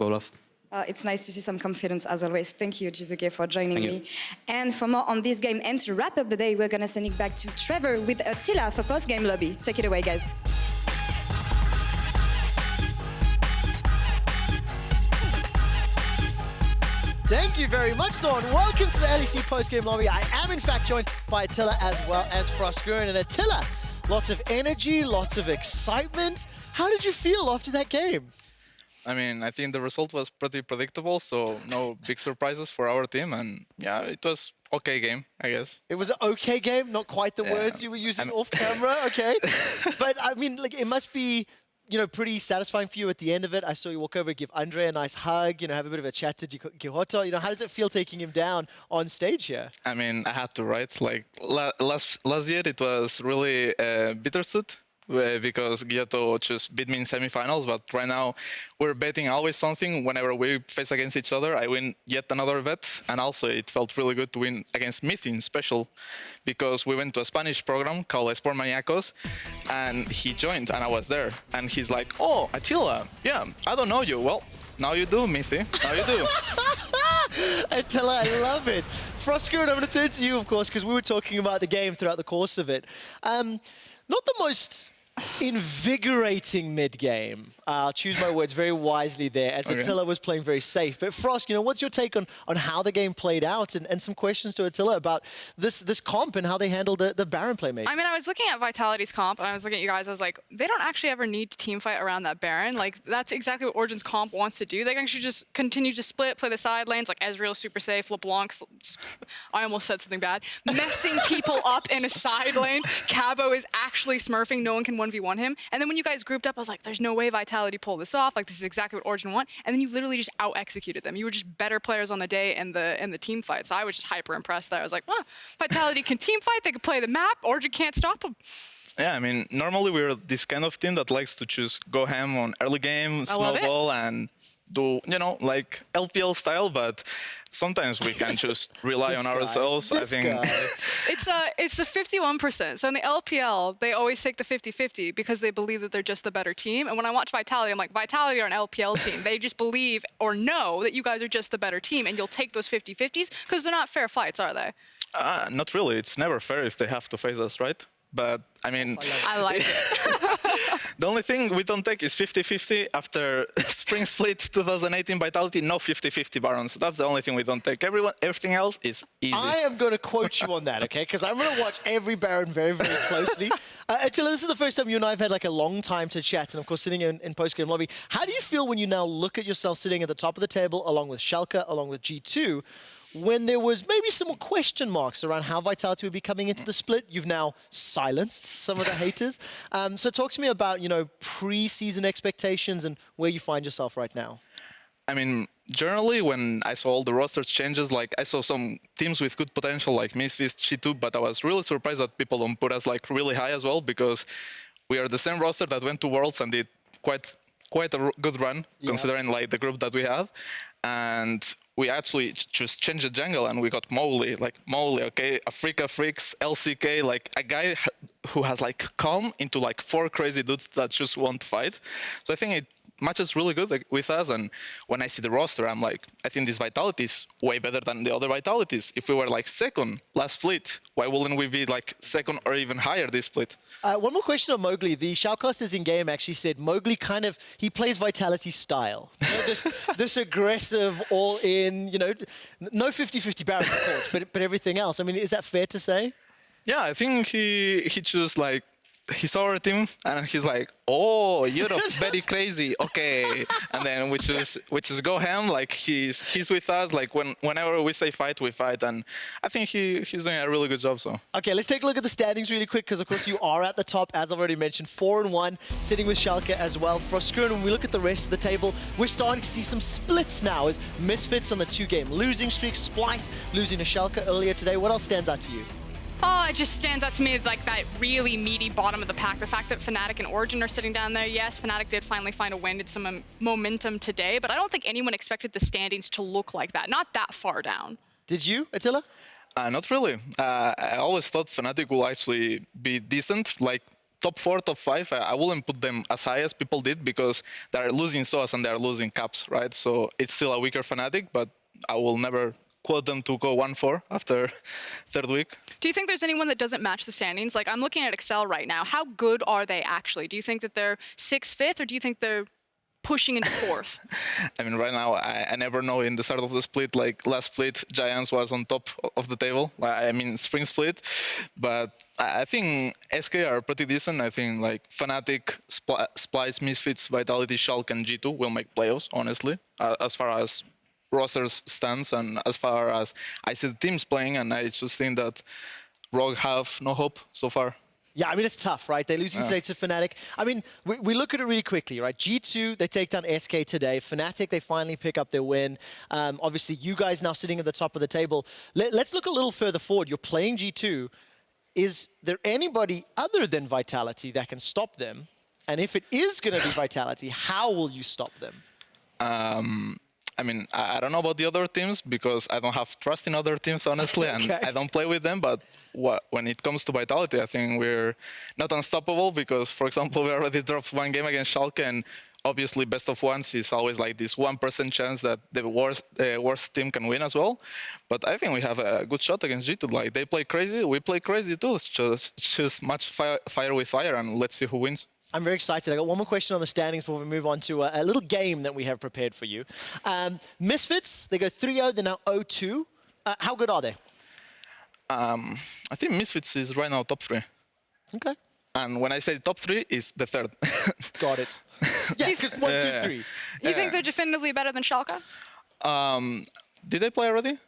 Olaf. It's nice to see some confidence as always. Thank you, Jizuke, for joining Thank me. you. And for more on this game and to wrap up the day, we're going to send it back to Trevor with Attila for post-game lobby. Take it away, guys. Thank you very much, Dawn. Welcome to the LEC post-game lobby. I am, in fact, joined by Attila as well as Froskurinn. And Attila, lots of energy, lots of excitement. How did you feel after that game? I mean, I think the result was pretty predictable, so no big surprises for our team. And yeah, it was okay game, I guess. It was an okay game, not quite the words you were using off camera, okay. But I mean, like, it must be, pretty satisfying for you at the end of it. I saw you walk over, give Andre a nice hug, have a bit of a chat to Gihoto. How does it feel taking him down on stage here? I mean, I had to, right? Like, last year it was really bittersweet. Because Giotto just beat me in semifinals, but right now we're betting always something. Whenever we face against each other, I win yet another bet, and also it felt really good to win against Mithi in special, because we went to a Spanish program called Esports Maniacos, and he joined, and I was there, and he's like, "Oh, Attila, yeah, I don't know you. Well, now you do, Mithi. Now you do." Attila, I love it. Froskurinn, I'm going to turn to you, of course, because we were talking about the game throughout the course of it. Not the most invigorating mid-game. I'll choose my words very wisely there, as Attila was playing very safe. But Frosk, what's your take on how the game played out, and some questions to Attila about this comp and how they handled the Baron play, maybe? I mean, I was looking at Vitality's comp, and I was looking at you guys, I was like, they don't actually ever need to team fight around that Baron. Like, that's exactly what Origin's comp wants to do. They can actually just continue to split, play the side lanes, like Ezreal's super safe, LeBlanc's, I almost said something bad, messing people up in a side lane. Cabo is actually smurfing, no one can 1v1 him. And then when you guys grouped up, I was like, there's no way Vitality pulled this off. Like, this is exactly what Origin want. And then you literally just out-executed them. You were just better players on the day in the team fight. So I was just hyper impressed there. I was like, well, Vitality can team fight. They can play the map. Origin can't stop them. Yeah, I mean, normally we're this kind of team that likes to just go ham on early game, snowball, and do, like LPL style, but sometimes we can just rely on ourselves. I think it's the 51%. So in the LPL, they always take the 50-50 because they believe that they're just the better team. And when I watch Vitality, I'm like, Vitality are an LPL team. They just believe or know that you guys are just the better team, and you'll take those 50-50s because they're not fair fights, are they? Not really. It's never fair if they have to face us, right? But I mean, I like it. The only thing we don't take is 50-50. After Spring Split 2018 Vitality, no 50-50 Barons. That's the only thing we don't take. Everything else is easy. I am going to quote you on that, okay? Because I'm going to watch every Baron very, very closely. Attila, this is the first time you and I have had like a long time to chat, and of course sitting in post-game lobby. How do you feel when you now look at yourself sitting at the top of the table along with Schalke, along with G2, when there was maybe some question marks around how Vitality would be coming into the split? You've now silenced some of the haters. So talk to me about, pre-season expectations and where you find yourself right now. I mean, generally, when I saw all the roster changes, like I saw some teams with good potential, like Misfits, G2, but I was really surprised that people don't put us like really high as well, because we are the same roster that went to Worlds and did quite a good run, considering like the group that we have. And we actually just changed the jungle and we got Mowgli, okay? Africa Freaks, LCK, like a guy who has like calm into like 4 crazy dudes that just want to fight. So I think it matches really good with us, and when I see the roster, I'm like, I think this Vitality is way better than the other Vitalities. If we were like second last split, why wouldn't we be like second or even higher this split? One more question on Mowgli. The shoutcasters in game actually said Mowgli he plays Vitality style. This aggressive, all in, no 50-50 Baron, of course, but everything else. I mean, is that fair to say? Yeah, I think he just like, he saw our team and he's like, oh, Europe, very crazy, okay. And then we just go ham, like he's with us, like whenever we say fight, we fight. And I think he's doing a really good job, so. Okay, let's take a look at the standings really quick, because of course you are at the top, as I've already mentioned, 4-1, sitting with Schalke as well. Froskurinn, when we look at the rest of the table, we're starting to see some splits now, as Misfits on the 2-game losing streak, Splice losing to Schalke earlier today. What else stands out to you? Oh, it just stands out to me like that really meaty bottom of the pack. The fact that Fnatic and Origin are sitting down there. Yes, Fnatic did finally find a win, did some momentum today, but I don't think anyone expected the standings to look like that. Not that far down. Did you, Attila? Not really. I always thought Fnatic will actually be decent. Like, top 4, top 5, I wouldn't put them as high as people did because they're losing SOAS and they're losing caps, right? So it's still a weaker Fnatic, but I will never quote them to go 1-4 after third week. Do you think there's anyone that doesn't match the standings? Like, I'm looking at Excel right now. How good are they actually? Do you think that they're 6th, 5th, or do you think they're pushing into 4th? I mean, right now, I never know in the start of the split, like last split, Giants was on top of the table. I mean, spring split. But I think SK are pretty decent. I think like Fnatic, Splice, Misfits, Vitality, Schalke, and G2 will make playoffs, honestly, as far as rosters stands and as far as I see the teams playing, and I just think that Rogue have no hope so far. Yeah, I mean, it's tough, right? They're losing today to Fnatic. I mean, we look at it really quickly, right? G2, they take down SK today. Fnatic, they finally pick up their win. Obviously, you guys now sitting at the top of the table. Let's look a little further forward. You're playing G2. Is there anybody other than Vitality that can stop them? And if it is going to be Vitality, how will you stop them? I mean, I don't know about the other teams because I don't have trust in other teams, honestly, and I don't play with them. But when it comes to Vitality, I think we're not unstoppable because, for example, we already dropped one game against Schalke, and obviously best of ones is always like this 1% chance that the worst team can win as well. But I think we have a good shot against G2. Like, they play crazy, we play crazy too. It's just match fire with fire, and let's see who wins. I'm very excited. I got one more question on the standings before we move on to a little game that we have prepared for you. Misfits, they go 3-0, they're now 0-2. How good are they? I think Misfits is right now top 3. Okay. And when I say top 3, it's the third. Got it. Yeah, because 1, 2, 3. You think they're definitively better than Schalke? Did they play already?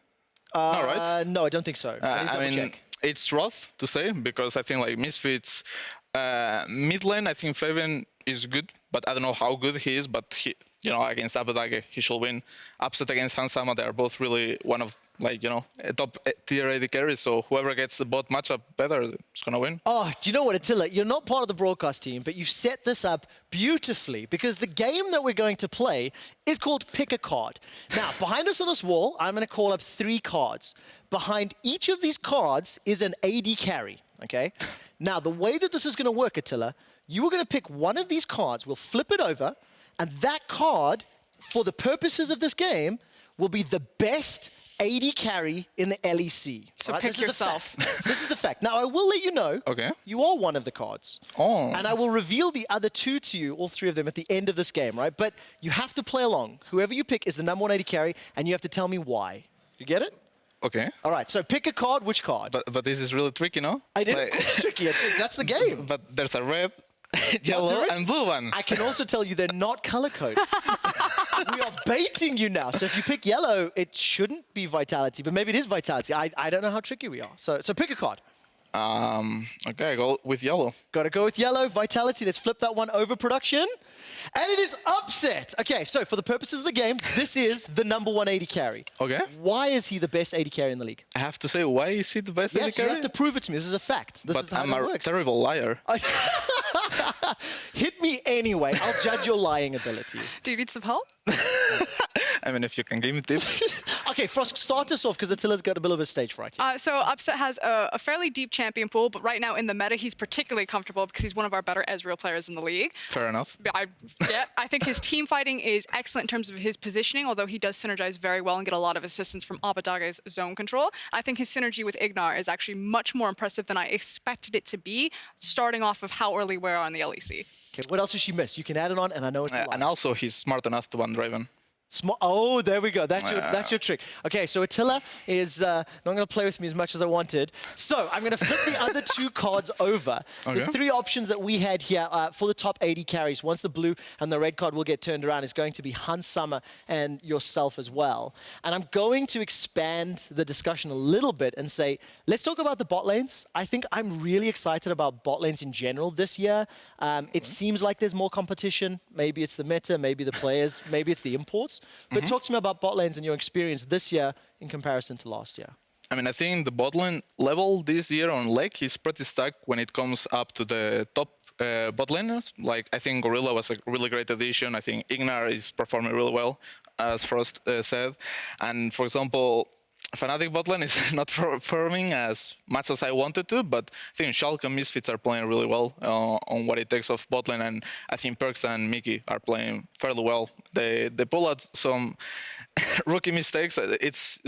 No, right? No, I don't think so. I mean, check. it's rough to say because I think like Misfits, mid lane, I think Fabian is good, but I don't know how good he is. But he, against Abadage, he should win. Upset against Hansama, they are both really one of a top tier AD carries. So whoever gets the bot matchup better is gonna win. Oh, do you know what, Attila? You're not part of the broadcast team, but you set this up beautifully because the game that we're going to play is called Pick a Card. Now, behind us on this wall, I'm going to call up 3 cards. Behind each of these cards is an AD carry, okay? Now, the way that this is going to work, Attila, you are going to pick one of these cards, we'll flip it over, and that card, for the purposes of this game, will be the best AD carry in the LEC. So right? pick yourself. This is a fact. Now, I will let you know, Okay. you are one of the cards. Oh. And I will reveal the other 2 to you, all 3 of them, at the end of this game, right? But you have to play along. Whoever you pick is the number 1 AD carry, and you have to tell me why. You get it? Okay. All right, so pick a card. Which card? But this is really tricky, no? I didn't. It's tricky. That's the game. But there's a red, yellow, and blue one. I can also tell you they're not color-coded. We are baiting you now. So if you pick yellow, it shouldn't be Vitality, but maybe it is Vitality. I don't know how tricky we are. So pick a card. Okay, I go with yellow. Got to go with yellow. Vitality. Let's flip that one over, production. And it is upset. Okay, so for the purposes of the game, this is the number 1 AD carry. Okay. Why is he the best AD carry in the league? I have to say, why is he the best AD Yes, you carry? have to prove it to me. This is a fact. This is But how I'm it a works. terrible liar. Hit me anyway. I'll judge your lying ability. Do you need some help? I mean, if you can give me tips. Okay, Frosk, start us off because Attila's got a bit of a stage fright here. So Upset has a fairly deep champion pool, but right now in the meta, he's particularly comfortable because he's one of our better Ezreal players in the league. Fair enough. I think his team fighting is excellent in terms of his positioning, although he does synergize very well and get a lot of assistance from Abadage's zone control. I think his synergy with Ignar is actually much more impressive than I expected it to be, starting off of how early we are on the LEC. Okay, what else did she miss? You can add it on, and I know it's a lot. And also, he's smart enough to one Draven. Oh, there we go. That's your trick. Okay, so Attila is not going to play with me as much as I wanted. So I'm going to flip the other 2 cards over. Okay. The 3 options that we had here for the top 80 carries, once the blue and the red card will get turned around, is going to be Hans Summer and yourself as well. And I'm going to expand the discussion a little bit and say, let's talk about the bot lanes. I think I'm really excited about bot lanes in general this year. It seems like there's more competition. Maybe it's the meta, maybe the players, maybe it's the imports. But talk to me about bot lanes and your experience this year in comparison to last year. I mean, I think the bot lane level this year on LEC is pretty stuck when it comes up to the top bot laners. Like, I think Gorilla was a really great addition. I think Ignar is performing really well, as Frost said. And for example, Fnatic bot lane is not performing as much as I wanted to, but I think Schalke and Misfits are playing really well on what it takes of bot lane, and I think Perks and Mickey are playing fairly well. They pull out some rookie mistakes. It's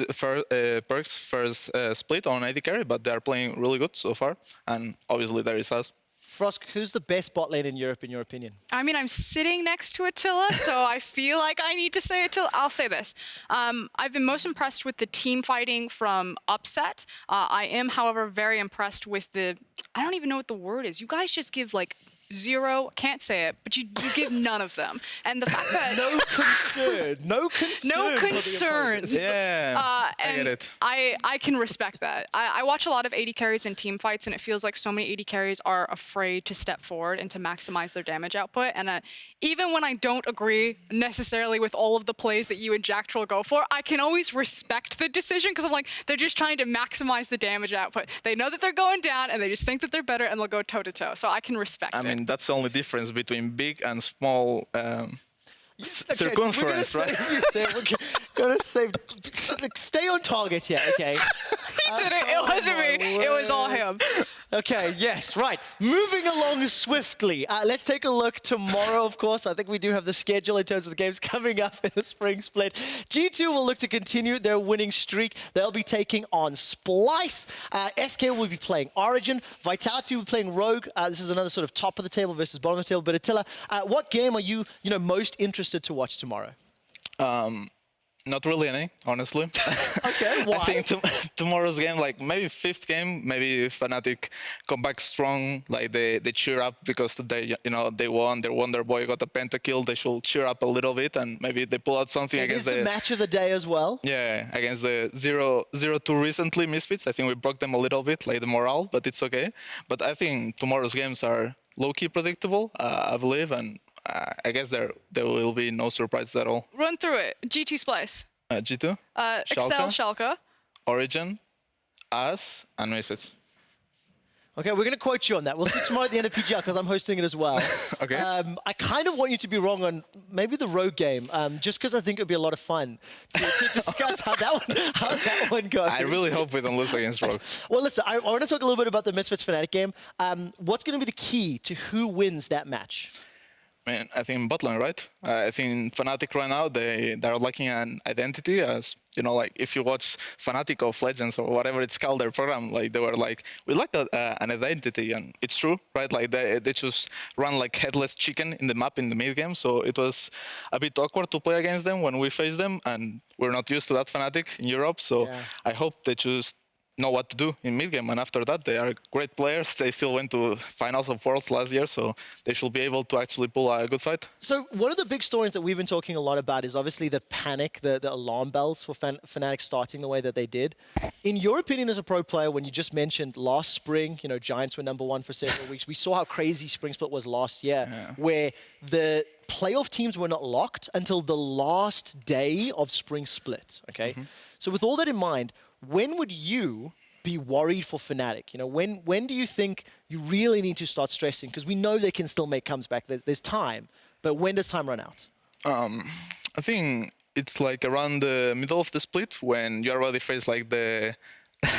Perks' first split on AD carry, but they are playing really good so far, and obviously there is us. Frosk, who's the best bot lane in Europe, in your opinion? I mean, I'm sitting next to Attila, so I feel like I need to say Attila. I'll say this. I've been most impressed with the team fighting from Upset. I am, however, very impressed with the... I don't even know what the word is. You guys just give, like, zero, can't say it, but you give none of them. And the fact that... No concern. No concern. No concerns. Yeah, I and get it. I can respect that. I watch a lot of AD carries in team fights, and it feels like so many AD carries are afraid to step forward and to maximize their damage output. And even when I don't agree necessarily with all of the plays that you and Jacktrol go for, I can always respect the decision because I'm like, they're just trying to maximize the damage output. They know that they're going down, and they just think that they're better, and they'll go toe-to-toe. So I can respect it. I mean, that's the only difference between big and small circumference, right? We're gonna save. Stay on target here, okay? He did it. It wasn't me. It was all him. Okay, yes, right. Moving along swiftly. Let's take a look tomorrow, of course. I think we do have the schedule in terms of the games coming up in the spring split. G2 will look to continue their winning streak. They'll be taking on Splice. SK will be playing Origin. Vitality will be playing Rogue. This is another sort of top of the table versus bottom of the table. But Attila, what game are you most interested to watch tomorrow? Not really any, honestly. Okay, why? I think tomorrow's game, like maybe fifth game, maybe Fnatic come back strong, like they cheer up because they won. Their Wonder Boy got a pentakill. They should cheer up a little bit, and maybe they pull out something against the match of the day as well. Yeah, against the 0-2 recently Misfits. I think we broke them a little bit, like the morale, but it's okay. But I think tomorrow's games are low-key predictable, I believe, and I guess there will be no surprises at all. Run through it. G2 Splice. G2. Excel Schalke. Origin. Us. And Misfits. Okay, we're going to quote you on that. We'll see tomorrow at the end of PGR because I'm hosting it as well. Okay. I kind of want you to be wrong on maybe the Rogue game, just because I think it would be a lot of fun to discuss how that one goes. I really hope we don't lose against Rogue. Well, listen, I want to talk a little bit about the Misfits Fnatic game. What's going to be the key to who wins that match? Man, I think botlane, right? I think Fnatic right now, they're lacking an identity as, like if you watch Fnatic of Legends or whatever it's called, their program, like they were like, we lack an identity, and it's true, right? Like they just run like headless chicken in the map in the mid game, so it was a bit awkward to play against them when we faced them, and we're not used to that Fnatic in Europe, so yeah. I hope they just know what to do in mid-game, and after that they are great players. They still went to finals of Worlds last year, so they should be able to actually pull a good fight. So one of the big stories that we've been talking a lot about is obviously the panic, the alarm bells for Fnatic starting the way that they did. In your opinion as a pro player, when you just mentioned last spring, Giants were #1 for several weeks. We saw how crazy Spring Split was last year, where the playoff teams were not locked until the last day of Spring Split, okay? So with all that in mind, when would you be worried for Fnatic? When do you think you really need to start stressing? Because we know they can still make comeback. There's time, but when does time run out? I think it's like around the middle of the split when you already face like the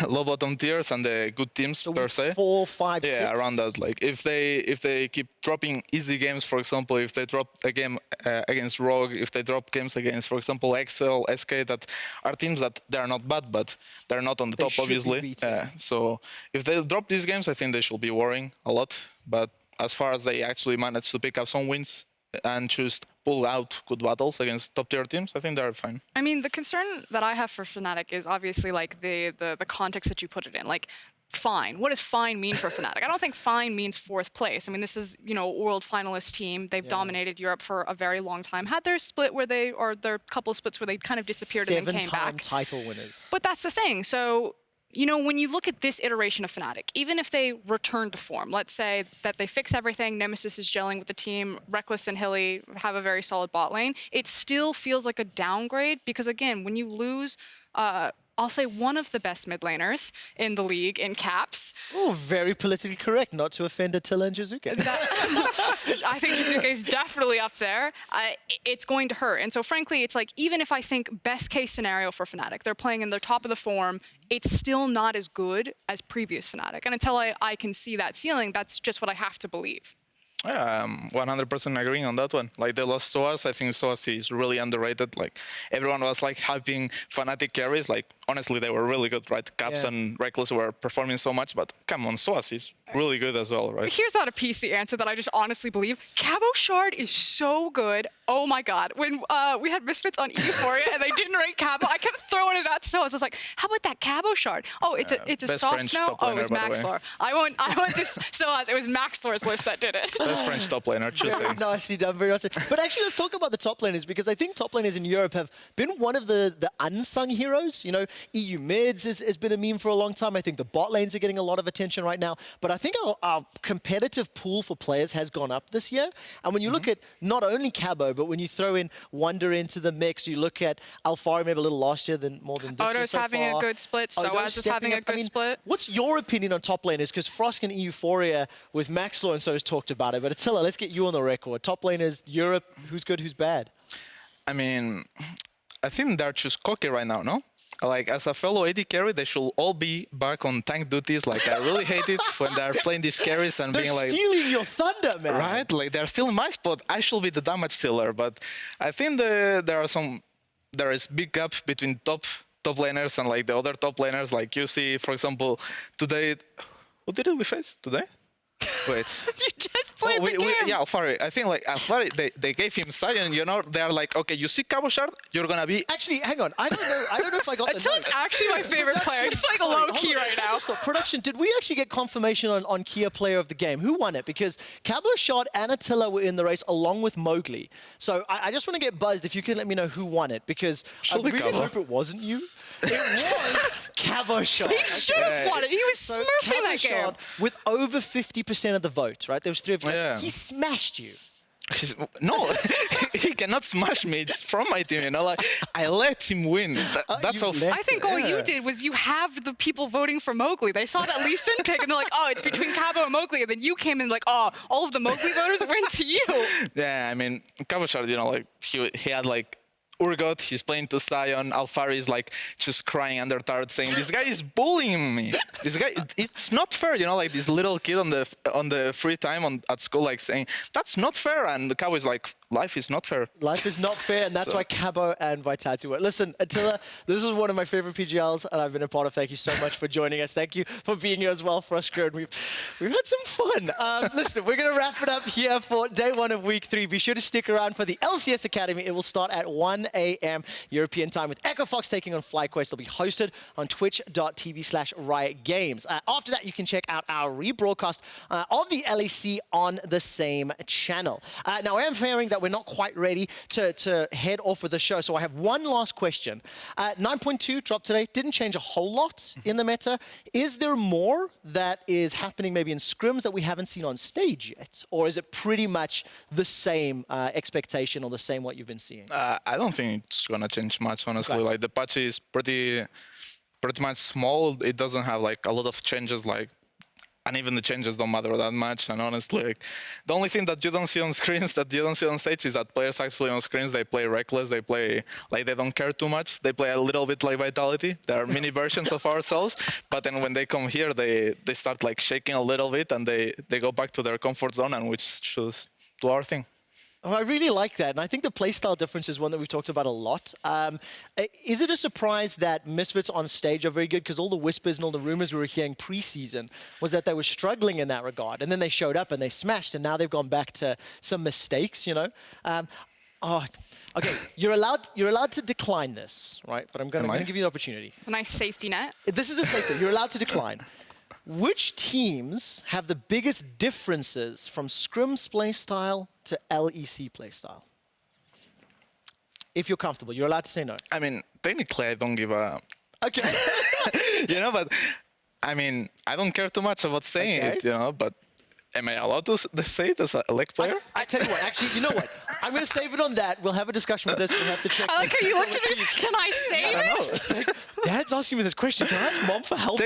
low bottom tiers and the good teams so per se. 4, 5, 6. Yeah, around that. Like if they keep dropping easy games, for example, if they drop a game against Rogue, if they drop games against, for example, Excel, SK, that are teams that they are not bad, but they're not on the top, obviously. So if they drop these games, I think they should be worrying a lot. But as far as they actually manage to pick up some wins and just pull out good battles against top-tier teams, I think they're fine. I mean, the concern that I have for Fnatic is obviously like the context that you put it in. Like, fine. What does fine mean for Fnatic? I don't think fine means 4th place. I mean, this is, a world finalist team. They've dominated Europe for a very long time. Had their split where their couple of splits where they kind of disappeared and then came back. 7-time title winners. But that's the thing. So, when you look at this iteration of Fnatic, even if they return to form, let's say that they fix everything, Nemesis is gelling with the team, Reckless and Hilly have a very solid bot lane, it still feels like a downgrade because, again, when you lose I'll say one of the best mid laners in the league in caps. Oh, very politically correct, not to offend Attila and Jizuke. I think Jizuke is definitely up there. It's going to hurt. And so frankly, it's like, even if I think best case scenario for Fnatic, they're playing in the top of the form, it's still not as good as previous Fnatic. And until I can see that ceiling, that's just what I have to believe. Yeah, I'm 100% agreeing on that one. Like, they lost Soaz. I think Soaz is really underrated. Like, everyone was like hyping Fnatic carries. Like, honestly, they were really good, right? Caps and Reckless were performing so much, but come on, Soaz is really good as well, right? Here's not a PC answer that I just honestly believe. Cabo Shard is so good. Oh my God. When we had Misfits on Euphoria and they didn't rank Cabo, I kept throwing it at Soaz. I was like, how about that Cabo Shard? Oh, it's a soft French no? top Oh, it was laner, by the way. Maxlor. I went to Soaz. It was Maxlor's list that did it. Best French top laner, just Very saying. nicely done, very nicely. But actually, let's talk about the top laners, because I think top laners in Europe have been one of the unsung heroes. You know, EU mids has been a meme for a long time. I think the bot lanes are getting a lot of attention right now. But I think our competitive pool for players has gone up this year. And when you look at not only Cabo, but when you throw in Wonder into the mix, you look at Alfari maybe a little last year than more than this year Odo's so having far. a good split. Soaz is having a good split. What's your opinion on top laners? Because Froskurinn and Euphoria with Maxlor and so has talked about it. But Attila, let's get you on the record. Top laners, Europe, who's good, who's bad? I mean, I think they're just cocky right now, no? Like, as a fellow AD carry, they should all be back on tank duties. Like, I really hate it when they're playing these carries and They're being like... stealing your thunder, man. Right? Like, they're still in my spot. I should be the damage stealer. But I think there is big gap between top laners and, like, the other top laners. Like, you see, for example, today... Who did we face today? Wait. You just played the game. Yeah, Alfari. I think like Alfari, they gave him Sion. You know, they're like, okay, you see Cabo Shard, you're gonna be. Actually, hang on. I don't know if I got the Attila's note. actually my favorite player. Just like Sorry, low hold key on. right now. Stop. Production, did we actually get confirmation on Kia Player of the Game? Who won it? Because Cabo Shard and Attila were in the race along with Mowgli. So I just want to get buzzed if you can let me know who won it, because I Should be really Cabo. hope it wasn't you. It was Cabo Shard. He should have won it. He was So smurfing Cabo that game. Shard with over 50% of the vote, right? There was 3 of them. Yeah. He smashed you. No, he cannot smash me. It's from my team, you know. Like, I let him win. That's you how. let I think all you Yeah. did was you have the people voting for Mowgli. They saw that Lee Sin pick and they're like, oh, it's between Cabo and Mowgli. And then you came in like, oh, all of the Mowgli voters went to you. Yeah, I mean, Cabo Shard, you know, like he had like Urgot, he's playing to Sion. Alfari is like just crying under turret saying, this guy is bullying me. This guy, it's not fair, you know, like this little kid on the free time at school, like saying, that's not fair. And the Cabo is like, life is not fair. Life is not fair, and that's So- why Cabo and Vitality work. Listen, Attila, this is one of my favorite PGLs, and I've been a part of. Thank you so much for joining us. Thank you for being here as well, Froskurinn. We've had some fun. Listen, we're going to wrap it up here for day 1 of week 3. Be sure to stick around for the LCS Academy. It will start at 1 a.m. European time with Echo Fox taking on FlyQuest. It'll be hosted on twitch.tv/Riot Games. After that, you can check out our rebroadcast of the LEC on the same channel. Now, I am hearing that we're not quite ready to head off with the show, so I have one last question. 9.2 dropped today, didn't change a whole lot in the meta. Is there more that is happening maybe in scrims that we haven't seen on stage yet? Or is it pretty much the same expectation or the same what you've been seeing? I don't think it's gonna change much, honestly. Okay. Like, the patch is pretty much small. It doesn't have like a lot of changes, like, and even the changes don't matter that much. And honestly, like, the only thing that you don't see on screens, that you don't see on stage, is that players actually on screens, they play reckless, they play like they don't care too much. They play a little bit like Vitality. They are mini versions of ourselves. But then when they come here, they start like shaking a little bit and they go back to their comfort zone, and which choose do our thing. Oh, I really like that, and I think the playstyle difference is one that we've talked about a lot. Is it a surprise that Misfits on stage are very good? Because all the whispers and all the rumors we were hearing pre-season was that they were struggling in that regard, and then they showed up and they smashed, and now they've gone back to some mistakes, you know? Okay, you're allowed to decline this, right? But I'm going to give you the opportunity. A nice safety net. This is a safe thing. You're allowed to decline. Which teams have the biggest differences from Scrim's playstyle to LEC playstyle? If you're comfortable, you're allowed to say no. I mean, technically, I don't give a... Okay. you know, but I mean, I don't care too much about saying Okay. it, you know, but Am I allowed to say it as a LEC player? I tell you what, actually, you know what? I'm going to save it on that. We'll have a discussion with this. We'll have to check. I like how you looked at me. Can I say I don't know. this? It's like, Dad's asking me this question. Can I ask Mom for help?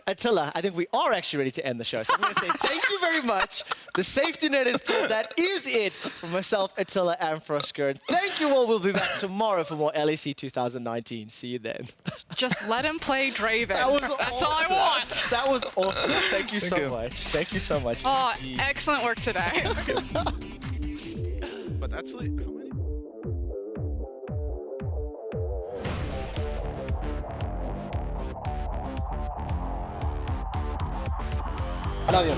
Attila, I think we are actually ready to end the show. So I'm going to say thank you very much. The safety net is pulled. That is it for myself, Attila and Froskurinn. Thank you all. We'll be back tomorrow for more LEC 2019. See you then. Just let him play Draven. That's awesome. all I want. That was awesome. Thank you so you. much. Thank you so much. Oh, GG. excellent work today. But actually, how many?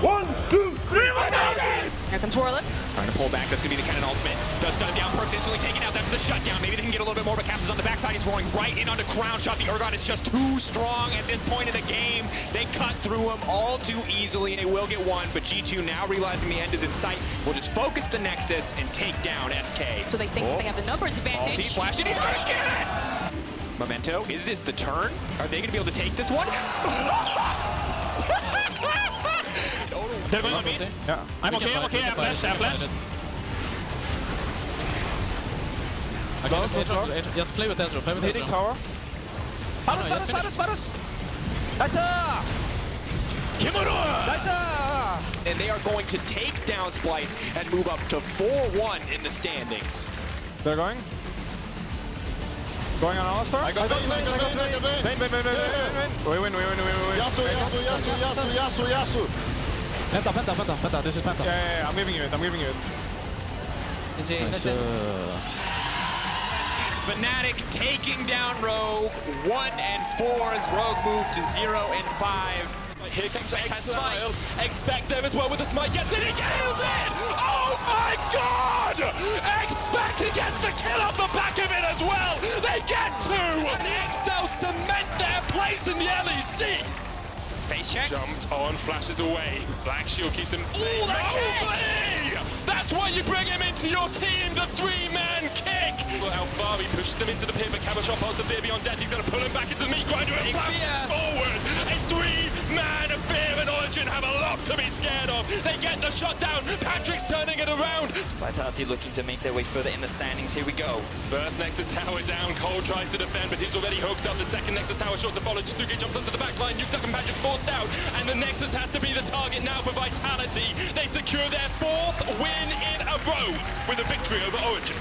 One, two, three, Here comes Warlick. trying to pull back, that's going to be the cannon ultimate. Does stun down, perks instantly taken out, that's the shutdown. Maybe they can get a little bit more, but Caps is on the backside. He's rolling right in onto Crown Shot. The Urgot is just too strong at this point in the game. They cut through him all too easily, and they will get one, but G2 now realizing the end is in sight, will just focus the Nexus and take down SK. So they think they have the numbers advantage. Deep flash, and he's going to get it! Memento, is this the turn? Are they going to be able to take this one? They're going on me. Yeah. I'm okay, I have flash, I have flash. Just play with Ezra, play with Ezra. Hitting tower. Varus! Nice! Kimura! Nice! And they are going to take down Splice and move up to 4-1 in the standings. They're going. Going on all star. I got Vayne. We win. Yasu. Penta, this is Penta. Yeah, I'm giving you it. Fnatic taking down Rogue. 1 and 4 as Rogue moved to 0 and 5. Here comes Smite. Expect them as well with the Smite. Gets it, he kills it! Oh my god! Expect he gets the kill off the back of it as well! They get 2! And Excel cement their place in the LEC! Face checks. Jumped on, flashes away. Black Shield keeps him safe. Oh, that kick! That's why you bring him into your team, the 3-man kick! Look how far he pushes them into the pit, but Cabochon past the fear beyond death. He's going to pull him back into the meat grinder and flashes forward. A 3-man Fear and Origin have a lot to be scared of. They get the shot down. Patrick's turning it around. Vitality looking to make their way further in the standings. Here we go. First Nexus Tower down. Cole tries to defend, but he's already hooked up. The second Nexus Tower shot to follow. Jitsuki jumps onto the back line. Nuke Duck and Patrick forced out. And the Nexus has to be the target now for Vitality. They secure their 4th win in a row with a victory over Origin.